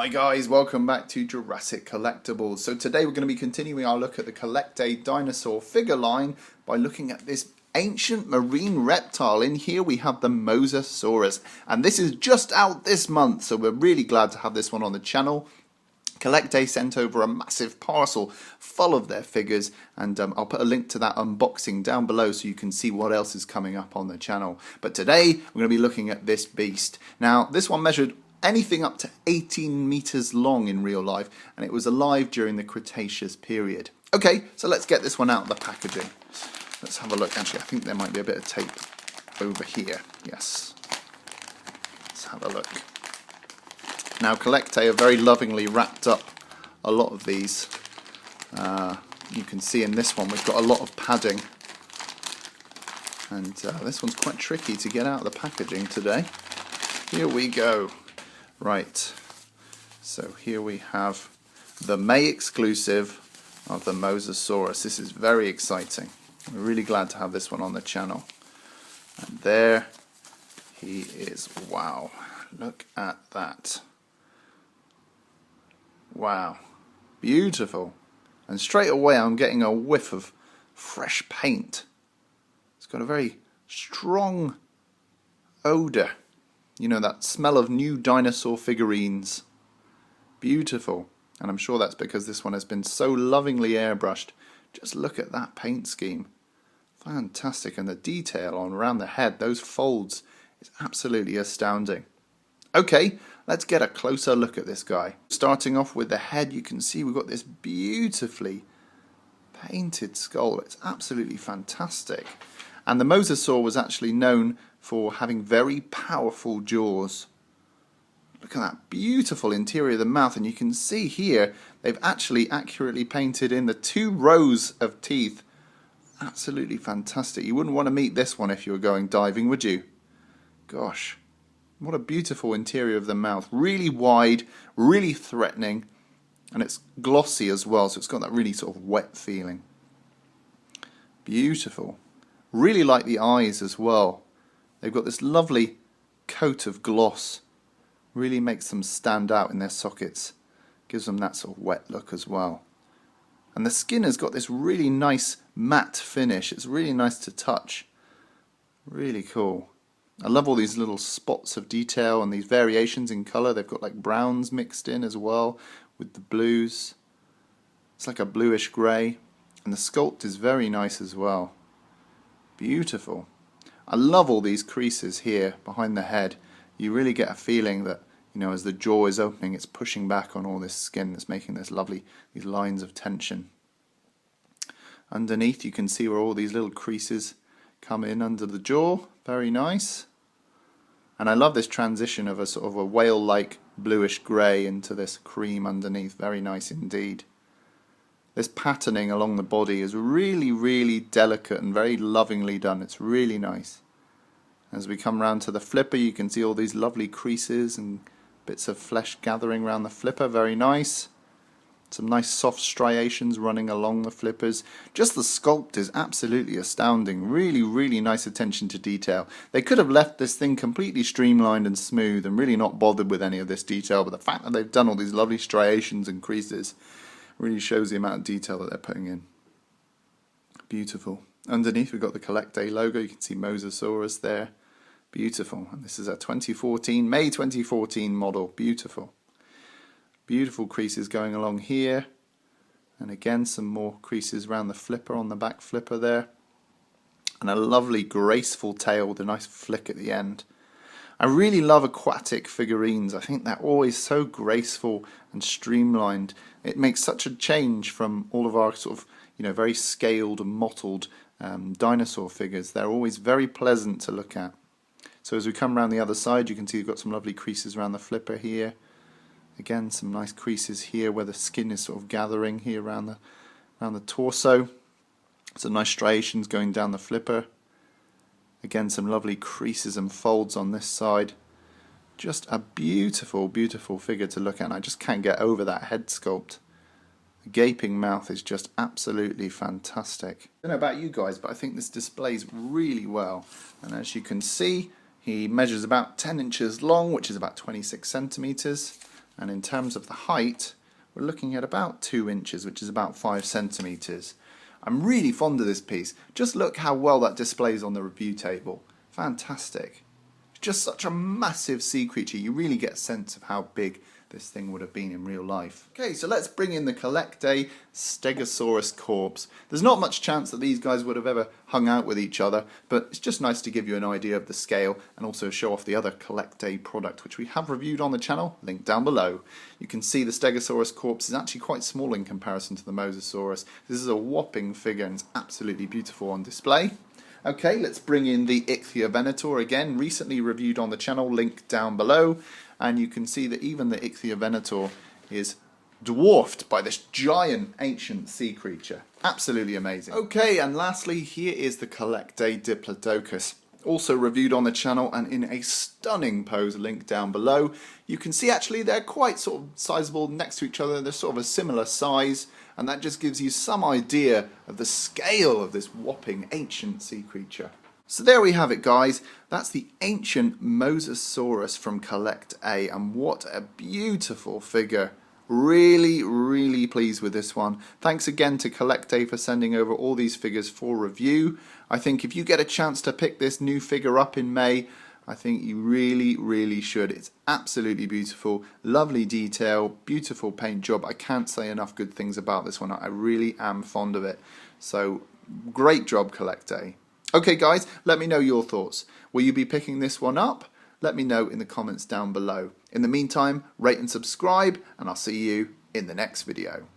Hi guys, welcome back to Jurassic Collectibles. So today we're going to be continuing our look at the CollectA dinosaur figure line by looking at this ancient marine reptile. In here we have the Mosasaurus, and this is just out this month, so we're really glad to have this one on the channel. CollectA sent over a massive parcel full of their figures, and I'll put a link to that unboxing down below so you can see what else is coming up on the channel. But today we're going to be looking at this beast. Now this one measured anything up to 18 meters long in real life, and it was alive during the Cretaceous period. Okay, so let's get this one out of the packaging. Let's have a look. Actually, I think there might be a bit of tape over here. Yes. Let's have a look. Now, CollectA have very lovingly wrapped up a lot of these. You can see in this one we've got a lot of padding. And this one's quite tricky to get out of the packaging today. Here we go. Right, so here we have the May exclusive of the Mosasaurus. This is very exciting. We're really glad to have this one on the channel. And there he is. Wow, look at that. Wow, beautiful. And straight away I'm getting a whiff of fresh paint. It's got a very strong odor. You know, that smell of new dinosaur figurines. Beautiful. And I'm sure that's because this one has been so lovingly airbrushed. Just look at that paint scheme. Fantastic. And the detail on around the head, those folds, is absolutely astounding. Okay, let's get a closer look at this guy. Starting off with the head, you can see we've got this beautifully painted skull. It's absolutely fantastic. And the Mosasaur was actually known for having very powerful jaws. Look at that beautiful interior of the mouth, and you can see here they've actually accurately painted in the 2 rows of teeth. Absolutely fantastic. You wouldn't want to meet this one if you were going diving, would you? Gosh, what a beautiful interior of the mouth. Really wide, really threatening, and it's glossy as well, so it's got that really sort of wet feeling. Beautiful. Really like the eyes as well. They've got this lovely coat of gloss. Really makes them stand out in their sockets. Gives them that sort of wet look as well. And the skin has got this really nice matte finish. It's really nice to touch. Really cool. I love all these little spots of detail and these variations in colour. They've got like browns mixed in as well with the blues. It's like a bluish grey. And the sculpt is very nice as well. Beautiful. I love all these creases here behind the head. You really get a feeling that, you know, as the jaw is opening, it's pushing back on all this skin that's making this lovely, these lines of tension. Underneath you can see where all these little creases come in under the jaw. Very nice. And I love this transition of a sort of a whale-like bluish grey into this cream underneath. Very nice indeed. This patterning along the body is really, really delicate and very lovingly done. It's really nice. As we come round to the flipper, you can see all these lovely creases and bits of flesh gathering around the flipper. Very nice. Some nice soft striations running along the flippers. Just the sculpt is absolutely astounding. Really, really nice attention to detail. They could have left this thing completely streamlined and smooth and really not bothered with any of this detail, but the fact that they've done all these lovely striations and creases really shows the amount of detail that they're putting in. Beautiful. Underneath we've got the CollectA logo. You can see Mosasaurus there. Beautiful. And this is a May 2014 model. Beautiful. Beautiful creases going along here. And again some more creases around the flipper on the back flipper there. And a lovely graceful tail with a nice flick at the end. I really love aquatic figurines. I think they're always so graceful and streamlined. It makes such a change from all of our sort of, you know, very scaled and mottled dinosaur figures. They're always very pleasant to look at. So as we come around the other side, you can see we've got some lovely creases around the flipper here. Again, some nice creases here where the skin is sort of gathering here around the torso. Some nice striations going down the flipper. Again, some lovely creases and folds on this side. Just a beautiful, beautiful figure to look at, and I just can't get over that head sculpt. The gaping mouth is just absolutely fantastic. I don't know about you guys, but I think this displays really well. And as you can see, he measures about 10 inches long, which is about 26 centimeters. And in terms of the height, we're looking at about 2 inches, which is about 5 centimeters. I'm really fond of this piece. Just look how well that displays on the review table. Fantastic. It's just such a massive sea creature. You really get a sense of how big this thing would have been in real life. Okay, so let's bring in the CollectA Stegosaurus corpse. There's not much chance that these guys would have ever hung out with each other, but it's just nice to give you an idea of the scale and also show off the other CollectA product, which we have reviewed on the channel, linked down below. You can see the Stegosaurus corpse is actually quite small in comparison to the Mosasaurus. This is a whopping figure and it's absolutely beautiful on display. Okay, let's bring in the Ichthyovenator again, recently reviewed on the channel, linked down below. And you can see that even the Ichthyovenator is dwarfed by this giant ancient sea creature. Absolutely amazing. Okay, and lastly, here is the CollectA Diplodocus. Also reviewed on the channel and in a stunning pose, linked down below. You can see actually they're quite sort of sizable next to each other. They're sort of a similar size. And that just gives you some idea of the scale of this whopping ancient sea creature. So there we have it, guys. That's the ancient Mosasaurus from CollectA, and what a beautiful figure. Really, really pleased with this one. Thanks again to CollectA for sending over all these figures for review. I think if you get a chance to pick this new figure up in May, I think you really, really should. It's absolutely beautiful, lovely detail, beautiful paint job. I can't say enough good things about this one. I really am fond of it. So, great job, CollectA. Okay guys, let me know your thoughts. Will you be picking this one up? Let me know in the comments down below. In the meantime, rate and subscribe, and I'll see you in the next video.